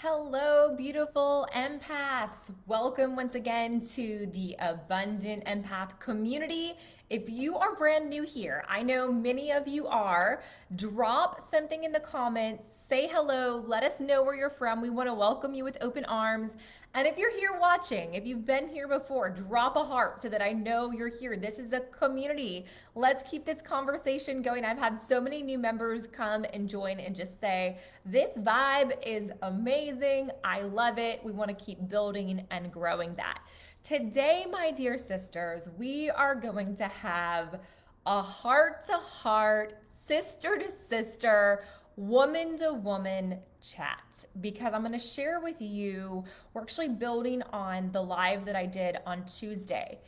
Hello, beautiful empaths. Welcome once again to the Abundant Empath community. If you are brand new here, I know many of you are, drop something in the comments, say hello, let us know where you're from. We want to welcome you with open arms. And if you're here watching, if you've been here before, drop a heart so that I know you're here. This is a community. Let's keep this conversation going. I've had so many new members come and join and just say, this vibe is amazing. I love it. We want to keep building and growing that. Today, my dear sisters, we are going to have a heart to heart, sister to sister, woman to woman chat because I'm going to share with you. We're actually building on the live that I did on Tuesday.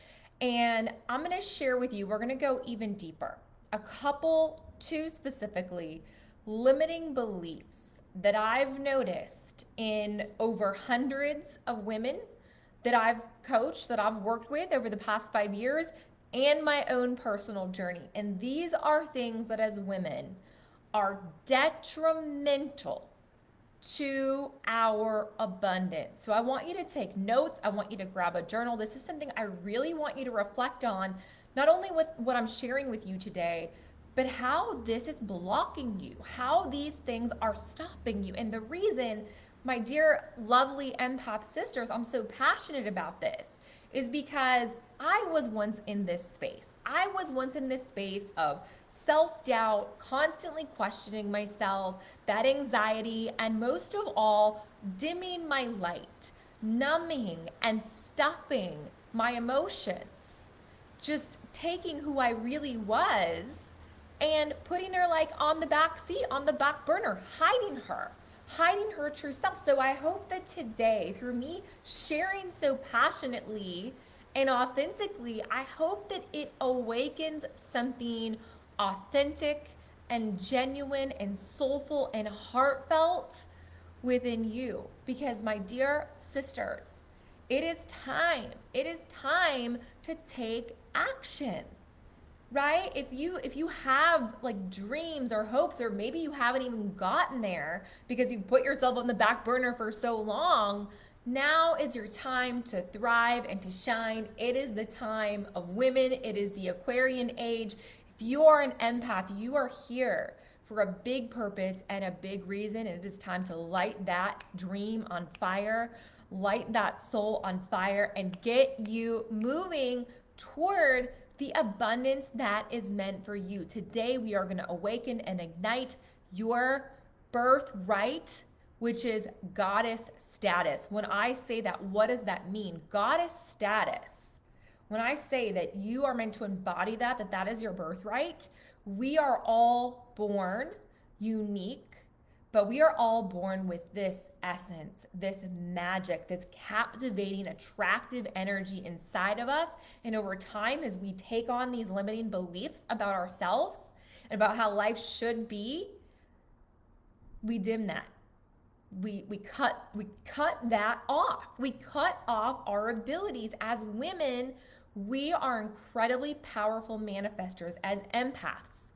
And I'm going to share with you, we're going to go even deeper. Two specifically, limiting beliefs that I've noticed in over hundreds of women that I've coached, that I've worked with over the past 5 years, and my own personal journey. And these are things that as women are detrimental to our abundance. So I want you to take notes. I want you to grab a journal. This is something I really want you to reflect on, not only with what I'm sharing with you today, but how this is blocking you, how these things are stopping you. And the reason, my dear, lovely empath sisters, I'm so passionate about this is because I was once in this space. I was once in this space of self-doubt, constantly questioning myself, that anxiety, and most of all, dimming my light, numbing and stuffing my emotions, just taking who I really was and putting her like on the back seat, on the back burner, hiding her true self. So I hope that today, through me sharing so passionately and authentically, I hope that it awakens something authentic and genuine and soulful and heartfelt within you. Because my dear sisters, it is time to take action, right? If you have like dreams or hopes, or maybe you haven't even gotten there because you put yourself on the back burner for so long, now is your time to thrive and to shine. It is the time of women. It is the Aquarian age. If you are an empath, you are here for a big purpose and a big reason. And it is time to light that dream on fire, light that soul on fire, and get you moving toward the abundance that is meant for you. Today, we are going to awaken and ignite your birthright, which is goddess status. When I say that, what does that mean? Goddess status. When I say that you are meant to embody that is your birthright, we are all born unique, but we are all born with this essence, this magic, this captivating, attractive energy inside of us. And over time, as we take on these limiting beliefs about ourselves and about how life should be, we dim that. We cut that off. We cut off our abilities. As women, we are incredibly powerful manifestors. As empaths,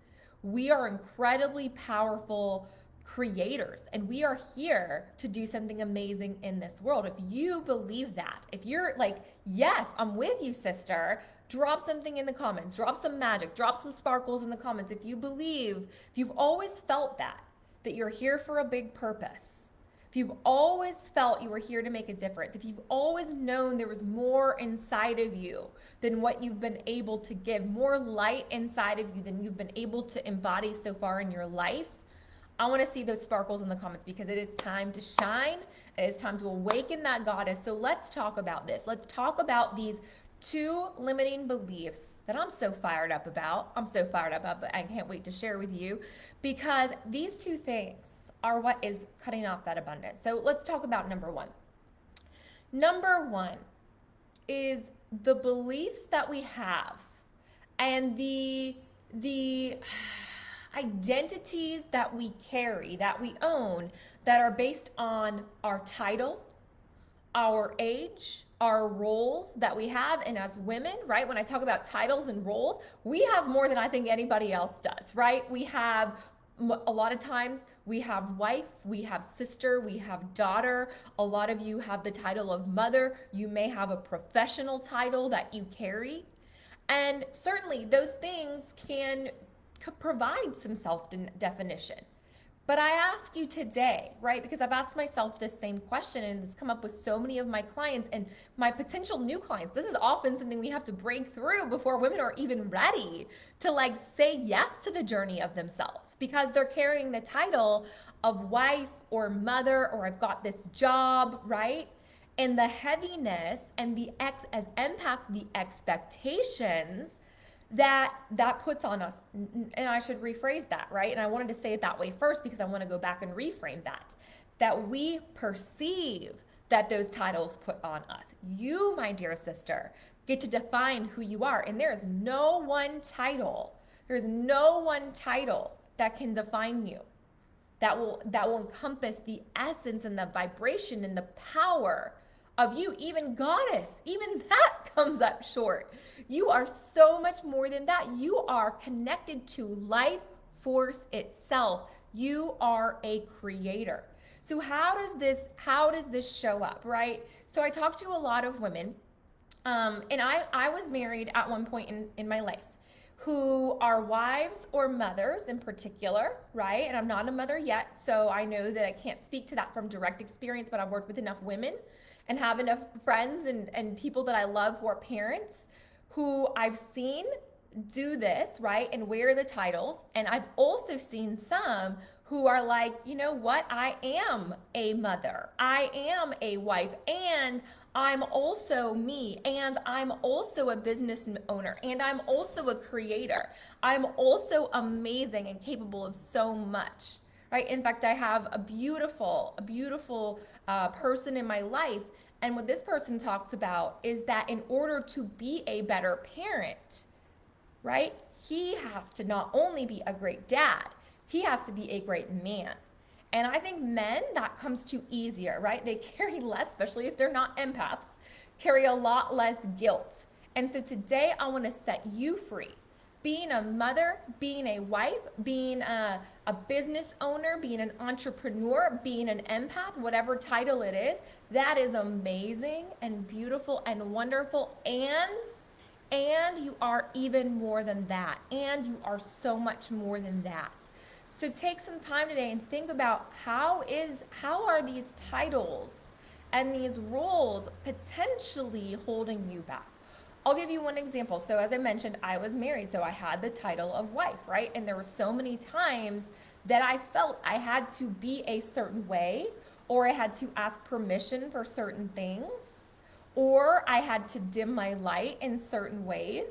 we are incredibly powerful creators, and we are here to do something amazing in this world. If you believe that, if you're like, yes, I'm with you, sister, drop something in the comments, drop some magic, drop some sparkles in the comments. If you believe, if you've always felt that you're here for a big purpose, if you've always felt you were here to make a difference, if you've always known there was more inside of you than what you've been able to give, more light inside of you than you've been able to embody so far in your life, I want to see those sparkles in the comments, because it is time to shine. It is time to awaken that goddess. So let's talk about this. Let's talk about these two limiting beliefs that I'm so fired up about. But I can't wait to share with you, because these two things are what is cutting off that abundance. So let's talk about number one. Number one is the beliefs that we have and the identities that we carry, that we own, that are based on our title, our age, our roles that we have. And as women, right, when I talk about titles and roles, we have more than I think anybody else does, right? We have A lot of times we have wife, we have sister, we have daughter. A lot of you have the title of mother. You may have a professional title that you carry. And certainly those things can provide some self definition. But I ask you today, right? Because I've asked myself this same question and it's come up with so many of my clients and my potential new clients. This is often something we have to break through before women are even ready to like say yes to the journey of themselves because they're carrying the title of wife or mother or I've got this job, right? And the heaviness and as empaths, the expectations that puts on us. And I should rephrase that, right? And I wanted to say it that way first because I want to go back and reframe that we perceive that those titles put on us. You, my dear sister, get to define who you are. And there's no one title that can define you, that will encompass the essence and the vibration and the power of you. Even goddess, even that comes up short. You are so much more than that. You are connected to life force itself. You are a creator. So how does this show up, right? So I talk to a lot of women, and I was married at one point in my life, who are wives or mothers in particular, right? And I'm not a mother yet, so I know that I can't speak to that from direct experience, but I've worked with enough women and have enough friends and people that I love who are parents who I've seen do this, right? And wear the titles. And I've also seen some who are like, you know what? I am a mother. I am a wife. And I'm also me. And I'm also a business owner. And I'm also a creator. I'm also amazing and capable of so much. Right? In fact, I have a beautiful person in my life. And what this person talks about is that in order to be a better parent, right, he has to not only be a great dad, he has to be a great man. And I think men, that comes too easier, right? They carry less, especially if they're not empaths, carry a lot less guilt. And so today I want to set you free. Being a mother, being a wife, being a business owner, being an entrepreneur, being an empath, whatever title it is, that is amazing and beautiful and wonderful. And you are even more than that. And you are so much more than that. So take some time today and think about how are these titles and these roles potentially holding you back? I'll give you one example. So as I mentioned, I was married, so I had the title of wife, right? And there were so many times that I felt I had to be a certain way, or I had to ask permission for certain things, or I had to dim my light in certain ways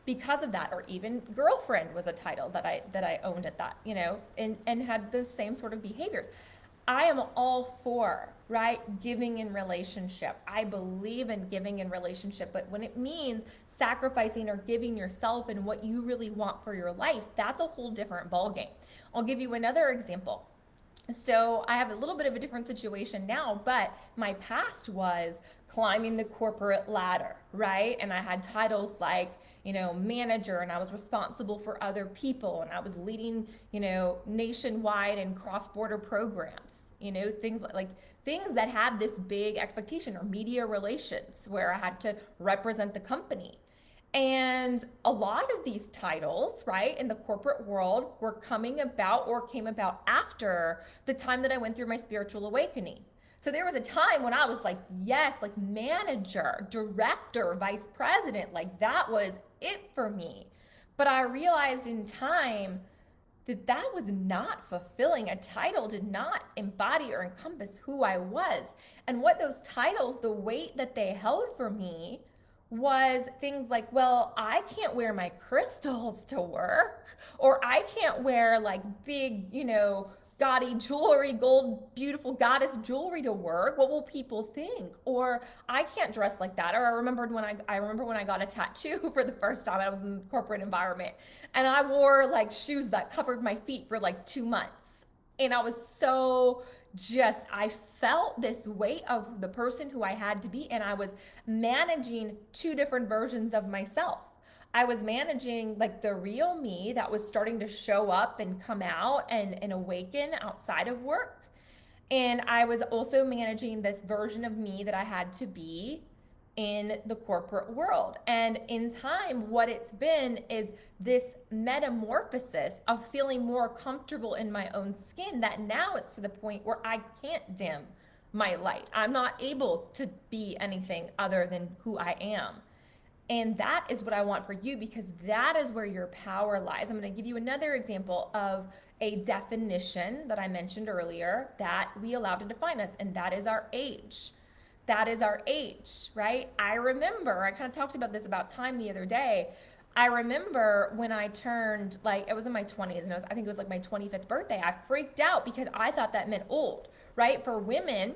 because of that. Or even girlfriend was a title that I owned at that, and had those same sort of behaviors. I am all for, right, giving in relationship. I believe in giving in relationship, but when it means sacrificing or giving yourself and what you really want for your life, that's a whole different ballgame. I'll give you another example. So I have a little bit of a different situation now, but my past was climbing the corporate ladder, right? And I had titles like, manager, and I was responsible for other people, and I was leading, nationwide and cross-border programs, things like things that had this big expectation, or media relations where I had to represent the company. And a lot of these titles, right, in the corporate world were coming about or came about after the time that I went through my spiritual awakening. So there was a time when I was like, yes, like manager, director, vice president, like that was it for me. But I realized in time that was not fulfilling. A title did not embody or encompass who I was. And what those titles, the weight that they held for me, was things like, well, I can't wear my crystals to work, or I can't wear like big, gaudy jewelry, gold, beautiful goddess jewelry to work. What will people think? Or I can't dress like that. Or I remember when I got a tattoo for the first time. I was in the corporate environment, and I wore like shoes that covered my feet for like 2 months, and I was so I felt this weight of the person who I had to be, and I was managing two different versions of myself. I was managing like the real me that was starting to show up and come out and awaken outside of work. And I was also managing this version of me that I had to be in the corporate world. And in time, what it's been is this metamorphosis of feeling more comfortable in my own skin, that now it's to the point where I can't dim my light. I'm not able to be anything other than who I am. And that is what I want for you, because that is where your power lies. I'm going to give you another example of a definition that I mentioned earlier that we allow to define us, and that is our age. That is our age, right? I remember, I kind of talked about this about time the other day. I remember when I turned, like, it was in my 20s, and I think it was like my 25th birthday. I freaked out because I thought that meant old, right? For women,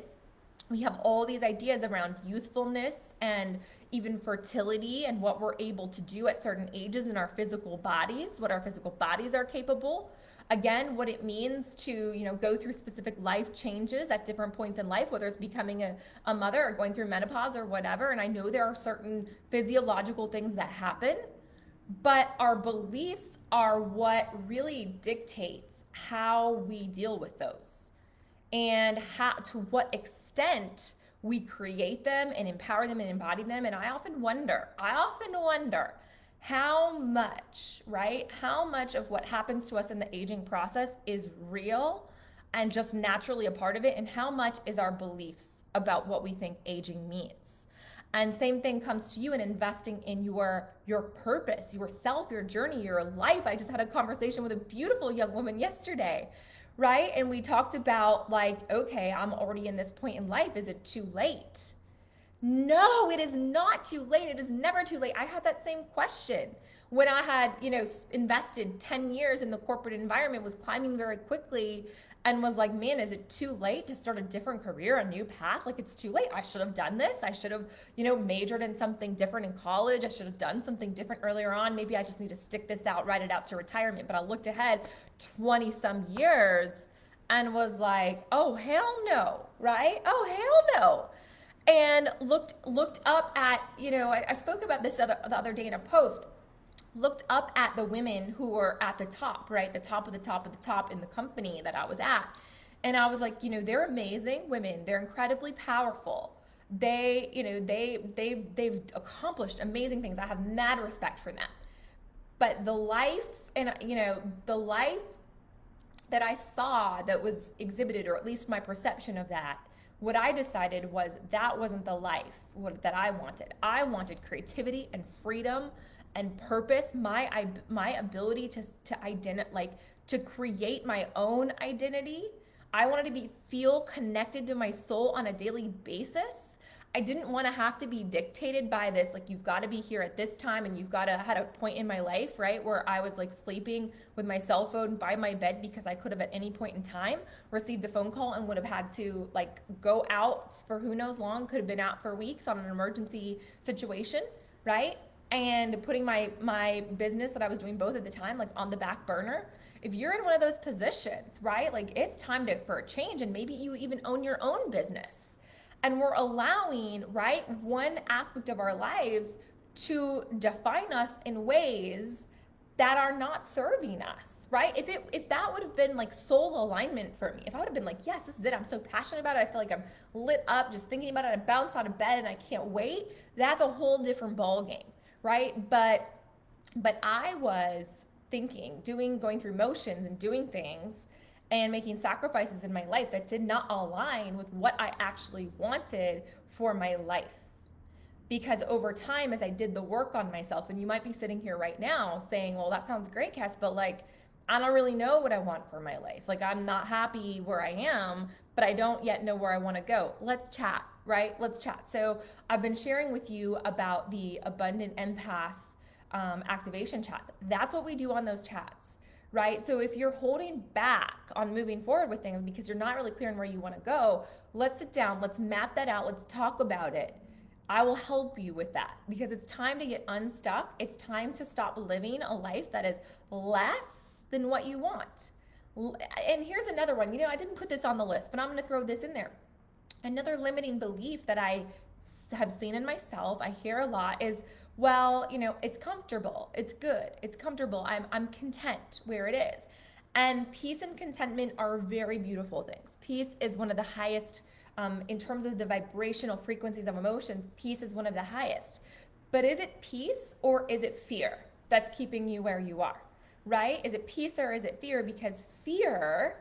we have all these ideas around youthfulness and even fertility and what we're able to do at certain ages in our physical bodies, what our physical bodies are capable. Again, what it means to, go through specific life changes at different points in life, whether it's becoming a mother or going through menopause or whatever. And I know there are certain physiological things that happen, but our beliefs are what really dictates how we deal with those, and how, to what extent we create them and empower them and embody them. And I often wonder how much, right? How much of what happens to us in the aging process is real and just naturally a part of it, and how much is our beliefs about what we think aging means. And same thing comes to you in investing in your purpose, yourself, your journey, your life. I just had a conversation with a beautiful young woman yesterday, right? And we talked about, like, okay, I'm already in this point in life. Is it too late? No, it is not too late. It is never too late. I had that same question when I had, invested 10 years in the corporate environment, was climbing very quickly, and was like, man, is it too late to start a different career, a new path? Like, it's too late. I should have done this. I should have, majored in something different in college. I should have done something different earlier on. Maybe I just need to stick this out, ride it out to retirement. But I looked ahead 20 some years and was like, oh, hell no, right? Oh, hell no. And looked up at, I spoke about this the other day in a post, looked up at the women who were at the top, right? The top of the top of the top in the company that I was at. And I was like, they're amazing women. They're incredibly powerful. They've accomplished amazing things. I have mad respect for them. But the life the life that I saw that was exhibited, or at least my perception of that, what I decided was that wasn't the life that I wanted. I wanted creativity and freedom and purpose, my ability to to create my own identity. I wanted to feel connected to my soul on a daily basis. I didn't want to have to be dictated by this, like, you've got to be here at this time, and had a point in my life, right, where I was like sleeping with my cell phone by my bed because I could have at any point in time received a phone call and would have had to like go out for who knows long, could have been out for weeks on an emergency situation, right? And putting my business that I was doing both at the time, like, on the back burner. If you're in one of those positions, right, like, it's time for a change, and maybe you even own your own business. And we're allowing, right, one aspect of our lives to define us in ways that are not serving us, right? If that would have been like soul alignment for me, if I would have been like, yes, this is it, I'm so passionate about it, I feel like I'm lit up just thinking about it, I bounce out of bed and I can't wait, that's a whole different ball game, right? But I was going through motions and doing things and making sacrifices in my life that did not align with what I actually wanted for my life. Because over time, as I did the work on myself, and you might be sitting here right now saying, well, that sounds great, Cass, but like, I don't really know what I want for my life. Like, I'm not happy where I am, but I don't yet know where I want to go. Let's chat, right? Let's chat. So I've been sharing with you about the Abundant Empath activation chats. That's what we do on those chats, right? So if you're holding back on moving forward with things because you're not really clear on where you want to go, let's sit down, let's map that out, let's talk about it. I will help you with that, because it's time to get unstuck. It's time to stop living a life that is less than what you want. And here's another one. I didn't put this on the list, but I'm going to throw this in there. Another limiting belief that I have seen in myself, I hear a lot, is, Well, it's comfortable. It's good. It's comfortable. I'm content where it is. And peace and contentment are very beautiful things. Peace is one of the highest, in terms of the vibrational frequencies of emotions, peace is one of the highest. But is it peace or is it fear that's keeping you where you are? Right? Is it peace or is it fear? Because fear,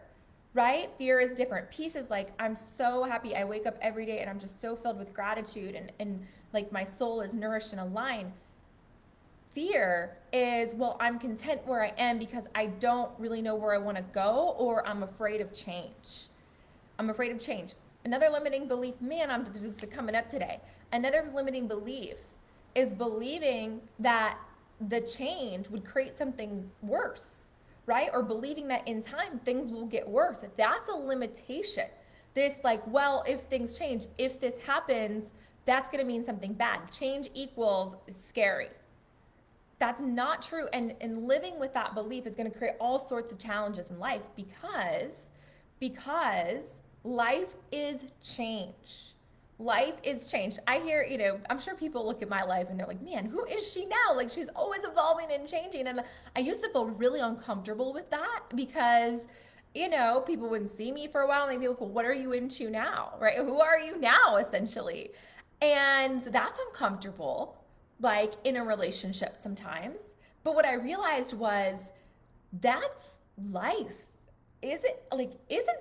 right? Fear is different. Peace is like, I'm so happy. I wake up every day and I'm just so filled with gratitude and like my soul is nourished and aligned. Fear is, well, I'm content where I am because I don't really know where I want to go, or I'm afraid of change. I'm afraid of change. Another limiting belief, man, I'm just coming up today. Another limiting belief is believing that the change would create something worse, right? Or believing that in time things will get worse. That's a limitation. This, like, well, if things change, if this happens, that's going to mean something bad. Change equals scary. That's not true. And living with that belief is going to create all sorts of challenges in life because life is change. Life is change. I hear, I'm sure people look at my life and they're like, man, who is she now? Like, she's always evolving and changing. And I used to feel really uncomfortable with that because, people wouldn't see me for a while and they'd be like, well, what are you into now? Right? Who are you now, essentially? And that's uncomfortable, like in a relationship sometimes. But what I realized was that's life. Isn't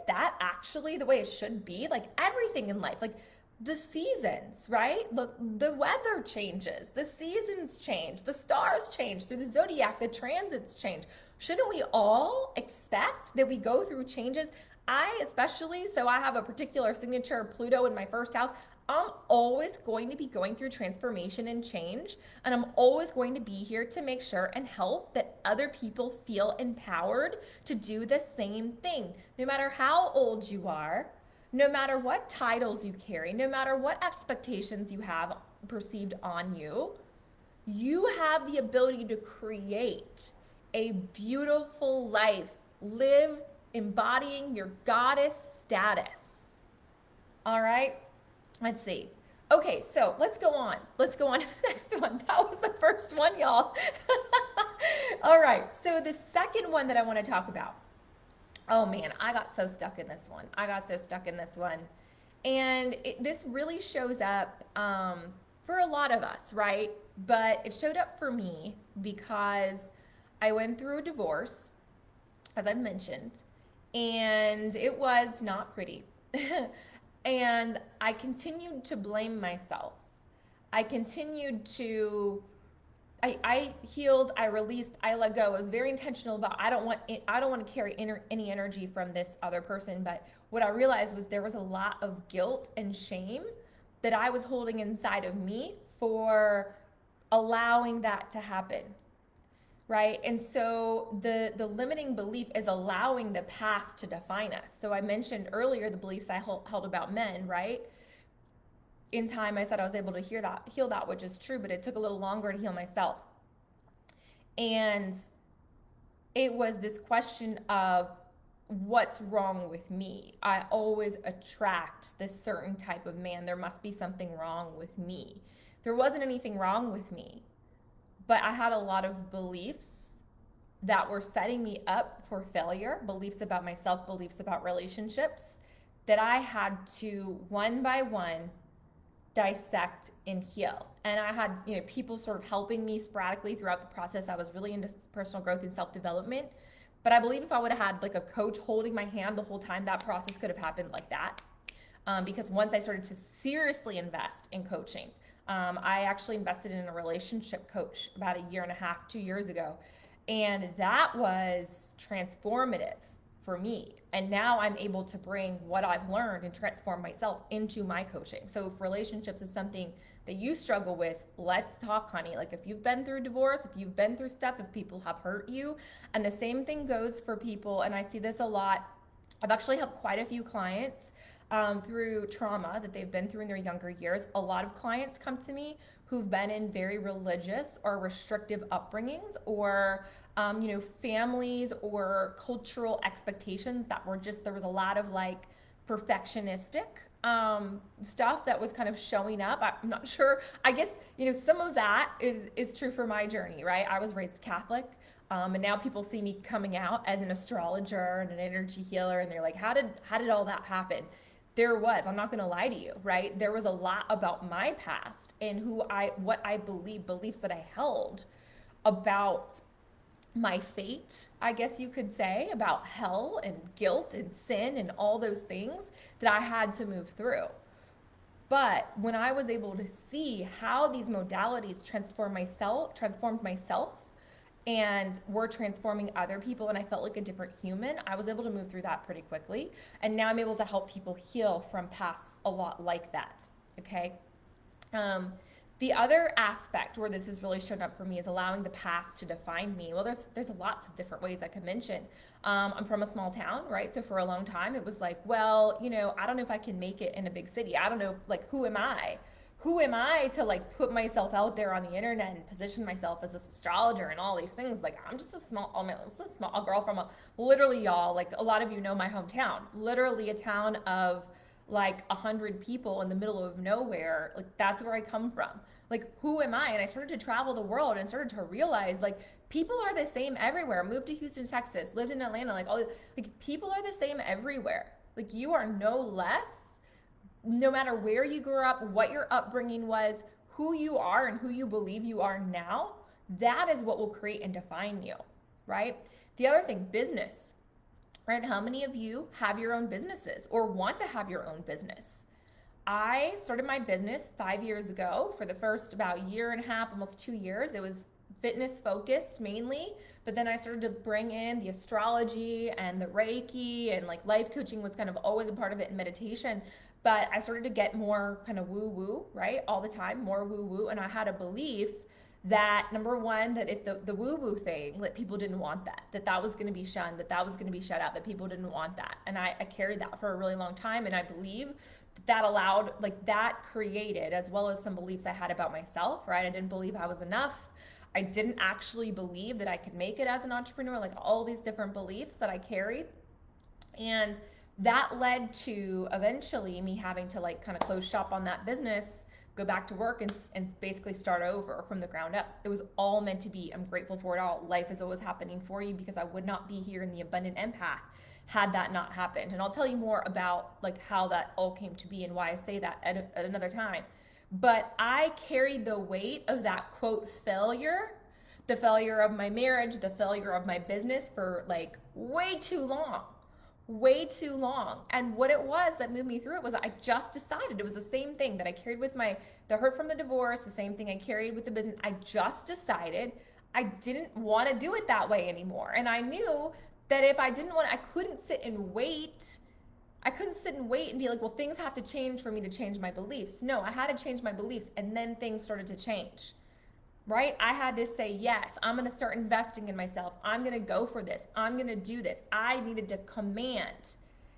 that actually the way it should be? Like everything in life, like the seasons, right? The weather changes, the seasons change, the stars change through the zodiac, the transits change. Shouldn't we all expect that we go through changes? So I have a particular signature of Pluto in my first house. I'm always going to be going through transformation and change, and I'm always going to be here to make sure and help that other people feel empowered to do the same thing. No matter how old you are, no matter what titles you carry, no matter what expectations you have perceived on you, you have the ability to create a beautiful life. Live embodying your goddess status. All right? Let's see. Okay, so let's go on. Let's go on to the next one. That was the first one, y'all. All right, so the second one that I want to talk about. Oh man, I got so stuck in this one. And this really shows up for a lot of us, right? But it showed up for me because I went through a divorce, as I've mentioned, and it was not pretty. And I continued to blame myself. I continued to, I healed, I released, I let go. I was very intentional about I don't want to carry any energy from this other person. But what I realized was there was a lot of guilt and shame that I was holding inside of me for allowing that to happen. Right? And so the limiting belief is allowing the past to define us. So I mentioned earlier the beliefs I held about men, right? In time, I said I was able to heal that, which is true, but it took a little longer to heal myself. And it was this question of what's wrong with me? I always attract this certain type of man. There must be something wrong with me. There wasn't anything wrong with me. But I had a lot of beliefs that were setting me up for failure, beliefs about myself, beliefs about relationships that I had to one by one dissect and heal. And I had, people sort of helping me sporadically throughout the process. I was really into personal growth and self-development. But I believe if I would have had like a coach holding my hand the whole time, that process could have happened like that. Because once I started to seriously invest in coaching, I actually invested in a relationship coach about 1.5 2 years ago. And that was transformative for me. And now I'm able to bring what I've learned and transform myself into my coaching. So if relationships is something that you struggle with, let's talk, honey. Like if you've been through divorce, if you've been through stuff, if people have hurt you, and the same thing goes for people. And I see this a lot. I've actually helped quite a few clients through trauma that they've been through in their younger years. A lot of clients come to me who've been in very religious or restrictive upbringings, or families or cultural expectations that were just, there was a lot of like perfectionistic stuff that was kind of showing up. I'm not sure. I guess, some of that is true for my journey, right? I was raised Catholic. And now people see me coming out as an astrologer and an energy healer, and they're like, how did all that happen? I'm not going to lie to you, right? There was a lot about my past and what I believe, beliefs that I held about my fate, I guess you could say, about hell and guilt and sin and all those things that I had to move through. But when I was able to see how these modalities transformed myself and were transforming other people, and I felt like a different human, I was able to move through that pretty quickly. And now I'm able to help people heal from pasts a lot like that. Okay. Um, the other aspect where this has really shown up for me is allowing the past to define me. Well, there's lots of different ways I could mention. I'm from a small town, right? So for a long time, it was like, well, I don't know if I can make it in a big city. I don't know, like, who am I? Who am I to like put myself out there on the internet and position myself as this astrologer and all these things? Like, I'm just a small girl from literally, y'all, like a lot of you know my hometown, literally a town of like 100 people in the middle of nowhere. Like, that's where I come from. Like, who am I? And I started to travel the world and started to realize, like, people are the same everywhere. Moved to Houston, Texas, lived in Atlanta, like people are the same everywhere. Like, you are no less, no matter where you grew up, what your upbringing was, who you are and who you believe you are now. That is what will create and define you, right? The other thing, business, right? How many of you have your own businesses or want to have your own business? I started my business 5 years ago. For the first about year and a half, almost 2 years, it was fitness focused mainly, but then I started to bring in the astrology and the Reiki, and like life coaching was kind of always a part of it, and meditation. But I started to get more kind of woo woo, right? All the time, more woo woo. And I had a belief that, number one, that if the woo woo thing, that people didn't want that was going to be shunned, that was going to be shut out, that people didn't want that. And I carried that for a really long time. And I believe that allowed, like, that created, as well as some beliefs I had about myself, right? I didn't believe I was enough. I didn't actually believe that I could make it as an entrepreneur, like all these different beliefs that I carried. And that led to eventually me having to like kind of close shop on that business, go back to work, and basically start over from the ground up. It was all meant to be. I'm grateful for it all. Life is always happening for you, because I would not be here in the Abundant Empath had that not happened. And I'll tell you more about like how that all came to be and why I say that at another time. But I carried the weight of that quote failure, the failure of my marriage, the failure of my business, for like way too long. Way too long. And what it was that moved me through it was I just decided, it was the same thing that I carried with the hurt from the divorce, the same thing I carried with the business. I just decided I didn't want to do it that way anymore. And I knew that if I didn't want, I couldn't sit and wait. I couldn't sit and wait and be like, well, things have to change for me to change my beliefs. No, I had to change my beliefs, and then things started to change. Right? I had to say, yes, I'm going to start investing in myself. I'm going to go for this. I'm going to do this. I needed to command.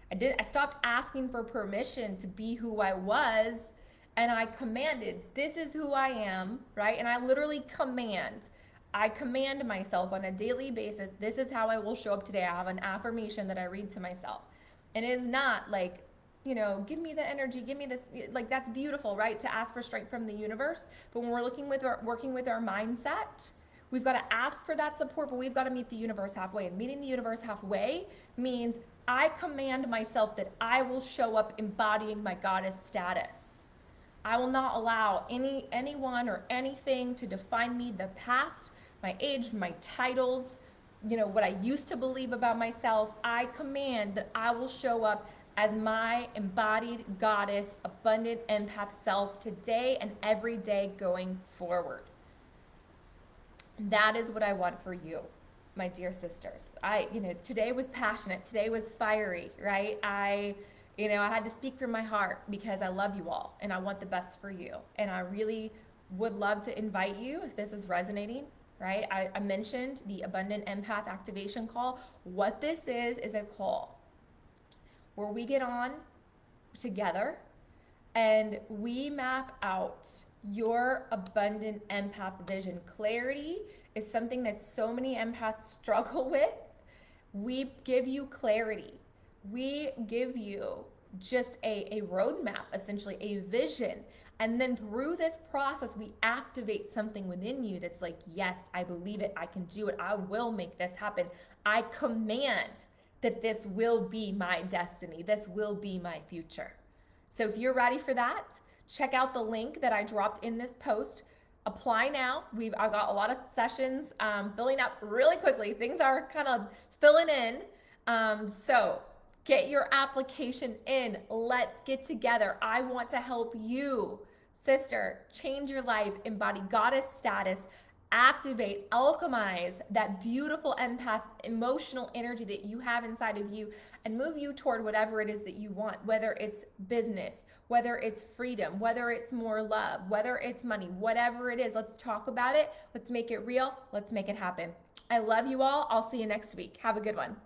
I stopped asking for permission to be who I was, and I commanded, this is who I am, right? And I literally I command myself on a daily basis, this is how I will show up today. I have an affirmation that I read to myself. And it is not like, give me the energy, give me this, like, that's beautiful, right? To ask for strength from the universe. But when we're working with our mindset, we've got to ask for that support, but we've got to meet the universe halfway. And meeting the universe halfway means I command myself that I will show up embodying my goddess status. I will not allow anyone or anything to define me, the past, my age, my titles, what I used to believe about myself. I command that I will show up as my embodied goddess, abundant empath self today and every day going forward. That is what I want for you, my dear sisters. Today was passionate. Today was fiery, right? I had to speak from my heart because I love you all and I want the best for you. And I really would love to invite you, if this is resonating, right? I mentioned the Abundant Empath Activation Call. What this is a call where we get on together and we map out your abundant empath vision. Clarity is something that so many empaths struggle with. We give you clarity. We give you just a roadmap, essentially a vision. And then through this process, we activate something within you that's like, yes, I believe it. I can do it. I will make this happen. I command that this will be my destiny. This will be my future. So if you're ready for that, check out the link that I dropped in this post. Apply now. I've got a lot of sessions filling up really quickly. Things are kind of filling in. So get your application in. Let's get together. I want to help you, sister, change your life, embody goddess status, activate, alchemize that beautiful empath emotional energy that you have inside of you, and move you toward whatever it is that you want, whether it's business, whether it's freedom, whether it's more love, whether it's money, whatever it is. Let's talk about it. Let's make it real. Let's make it happen. I love you all. I'll see you next week. Have a good one.